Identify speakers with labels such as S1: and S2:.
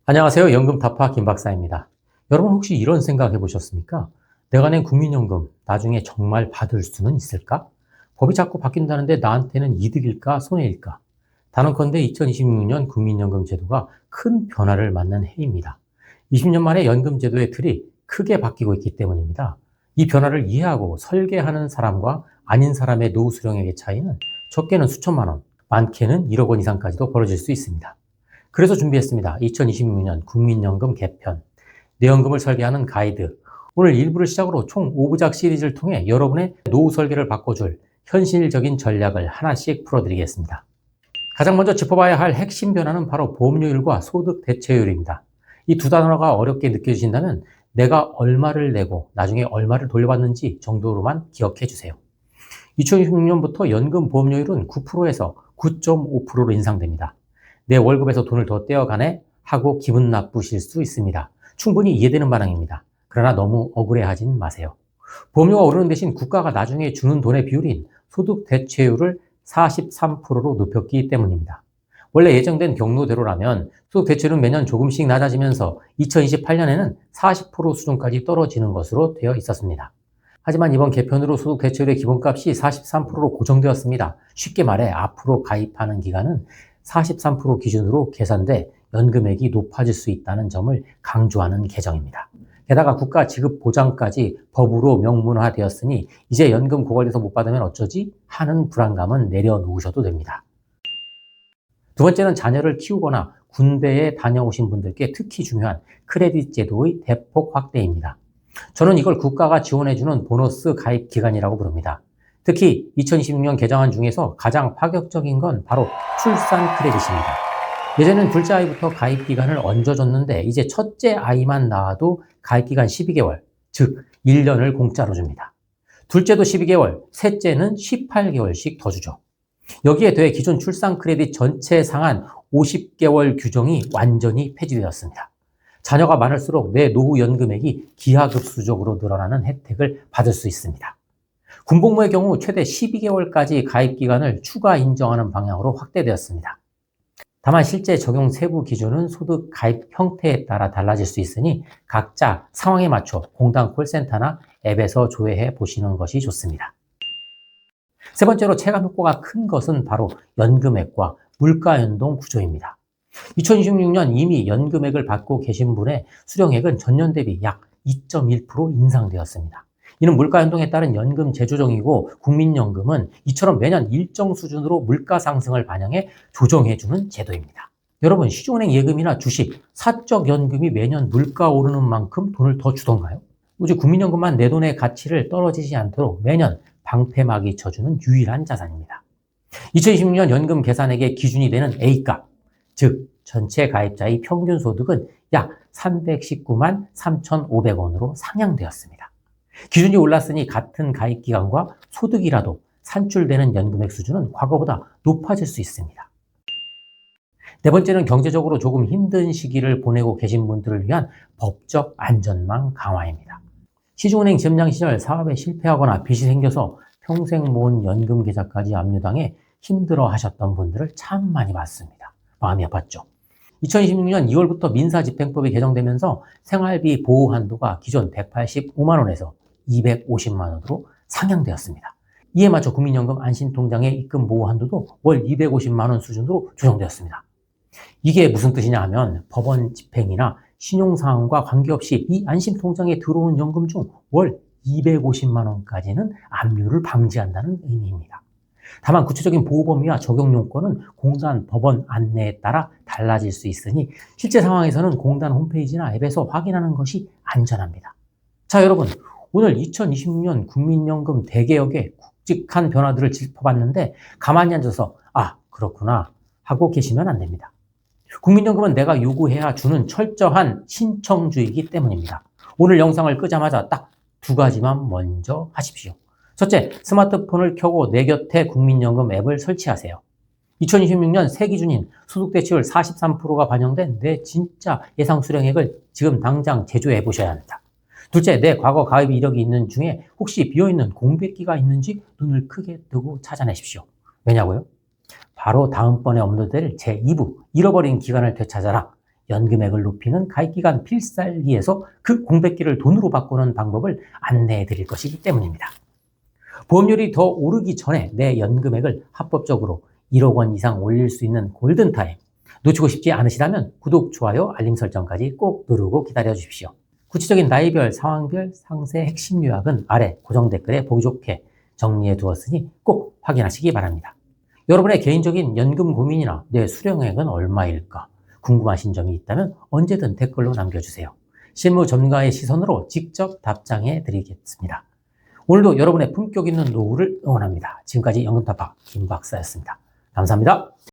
S1: 안녕하세요. 연금타파 김박사입니다. 여러분 혹시 이런 생각 해보셨습니까? 내가 낸 국민연금 나중에 정말 받을 수는 있을까? 법이 자꾸 바뀐다는데 나한테는 이득일까 손해일까? 단언컨대 2026년 국민연금 제도가 큰 변화를 맞는 해입니다. 20년 만에 연금 제도의 틀이 크게 바뀌고 있기 때문입니다. 이 변화를 이해하고 설계하는 사람과 아닌 사람의 노후 수령액의 차이는 적게는 수천만 원, 많게는 1억 원 이상까지도 벌어질 수 있습니다. 그래서 준비했습니다. 2026년 국민연금 개편, 내연금을 설계하는 가이드. 오늘 1부를 시작으로 총 5부작 시리즈를 통해 여러분의 노후 설계를 바꿔줄 현실적인 전략을 하나씩 풀어드리겠습니다. 가장 먼저 짚어봐야 할 핵심 변화는 바로 보험료율과 소득 대체율입니다. 이 두 단어가 어렵게 느껴지신다면 내가 얼마를 내고 나중에 얼마를 돌려받는지 정도로만 기억해 주세요. 2026년부터 연금 보험료율은 9%에서 9.5%로 인상됩니다. 내 월급에서 돈을 더 떼어가네 하고 기분 나쁘실 수 있습니다. 충분히 이해되는 반응입니다. 그러나 너무 억울해하진 마세요. 보험료가 오르는 대신 국가가 나중에 주는 돈의 비율인 소득 대체율을 43%로 높였기 때문입니다. 원래 예정된 경로대로라면 소득 대체율은 매년 조금씩 낮아지면서 2028년에는 40% 수준까지 떨어지는 것으로 되어 있었습니다. 하지만 이번 개편으로 소득 대체율의 기본값이 43%로 고정되었습니다. 쉽게 말해 앞으로 가입하는 기간은 43% 기준으로 계산돼 연금액이 높아질 수 있다는 점을 강조하는 개정입니다. 게다가 국가 지급 보장까지 법으로 명문화되었으니 이제 연금 고갈돼서 못 받으면 어쩌지? 하는 불안감은 내려놓으셔도 됩니다. 두 번째는 자녀를 키우거나 군대에 다녀오신 분들께 특히 중요한 크레딧 제도의 대폭 확대입니다. 저는 이걸 국가가 지원해주는 보너스 가입 기간이라고 부릅니다. 특히 2026년 개정안 중에서 가장 파격적인 건 바로 출산 크레딧입니다. 예전엔 둘째 아이부터 가입 기간을 얹어줬는데 이제 첫째 아이만 낳아도 가입 기간 12개월, 즉 1년을 공짜로 줍니다. 둘째도 12개월, 셋째는 18개월씩 더 주죠. 여기에 더해 기존 출산 크레딧 전체 상한 50개월 규정이 완전히 폐지되었습니다. 자녀가 많을수록 내 노후 연금액이 기하급수적으로 늘어나는 혜택을 받을 수 있습니다. 군복무의 경우 최대 12개월까지 가입 기간을 추가 인정하는 방향으로 확대되었습니다. 다만 실제 적용 세부 기준은 소득 가입 형태에 따라 달라질 수 있으니 각자 상황에 맞춰 공단 콜센터나 앱에서 조회해 보시는 것이 좋습니다. 세 번째로 체감 효과가 큰 것은 바로 연금액과 물가 연동 구조입니다. 2026년 이미 연금액을 받고 계신 분의 수령액은 전년 대비 약 2.1% 인상되었습니다. 이는 물가 연동에 따른 연금 재조정이고 국민연금은 이처럼 매년 일정 수준으로 물가 상승을 반영해 조정해주는 제도입니다. 여러분 시중은행 예금이나 주식, 사적연금이 매년 물가 오르는 만큼 돈을 더 주던가요? 오직 국민연금만 내 돈의 가치를 떨어지지 않도록 매년 방패막이 쳐주는 유일한 자산입니다. 2026년 연금 계산액의 기준이 되는 A가, 즉 전체 가입자의 평균 소득은 약 319만 3,500원으로 상향되었습니다. 기준이 올랐으니 같은 가입 기간과 소득이라도 산출되는 연금액 수준은 과거보다 높아질 수 있습니다. 네 번째는 경제적으로 조금 힘든 시기를 보내고 계신 분들을 위한 법적 안전망 강화입니다. 시중은행 지점장 시절 사업에 실패하거나 빚이 생겨서 평생 모은 연금 계좌까지 압류당해 힘들어 하셨던 분들을 참 많이 봤습니다. 마음이 아팠죠. 2026년 2월부터 민사집행법이 개정되면서 생활비 보호 한도가 기존 185만 원에서 250만 원으로 상향되었습니다. 이에 맞춰 국민연금 안심통장의 입금 보호 한도도 월 250만 원 수준으로 조정되었습니다. 이게 무슨 뜻이냐 하면 법원 집행이나 신용사항과 관계없이 이 안심통장에 들어온 연금 중 월 250만 원까지는 압류를 방지한다는 의미입니다. 다만 구체적인 보호 범위와 적용 요건은 공단 법원 안내에 따라 달라질 수 있으니 실제 상황에서는 공단 홈페이지나 앱에서 확인하는 것이 안전합니다. 자, 여러분, 오늘 2026년 국민연금 대개혁의 굵직한 변화들을 짚어봤는데 가만히 앉아서 그렇구나 하고 계시면 안 됩니다. 국민연금은 내가 요구해야 주는 철저한 신청주의이기 때문입니다. 오늘 영상을 끄자마자 딱 두 가지만 먼저 하십시오. 첫째, 스마트폰을 켜고 내 곁에 국민연금 앱을 설치하세요. 2026년 새 기준인 소득대체율 43%가 반영된 내 진짜 예상 수령액을 지금 당장 제조해 보셔야 합니다. 둘째, 내 과거 가입 이력이 있는 중에 혹시 비어있는 공백기가 있는지 눈을 크게 뜨고 찾아내십시오. 왜냐고요? 바로 다음번에 업로드될 제2부 잃어버린 기간을 되찾아라. 연금액을 높이는 가입기간 필살기에서 그 공백기를 돈으로 바꾸는 방법을 안내해 드릴 것이기 때문입니다. 보험료율이 더 오르기 전에 내 연금액을 합법적으로 1억 원 이상 올릴 수 있는 골든타임. 놓치고 싶지 않으시다면 구독, 좋아요, 알림 설정까지 꼭 누르고 기다려 주십시오. 구체적인 나이별, 상황별 상세 핵심 요약은 아래 고정 댓글에 보기 좋게 정리해 두었으니 꼭 확인하시기 바랍니다. 여러분의 개인적인 연금 고민이나 내 수령액은 얼마일까 궁금하신 점이 있다면 언제든 댓글로 남겨주세요. 실무 전문가의 시선으로 직접 답장해 드리겠습니다. 오늘도 여러분의 품격 있는 노후를 응원합니다. 지금까지 연금타파 김박사였습니다. 감사합니다.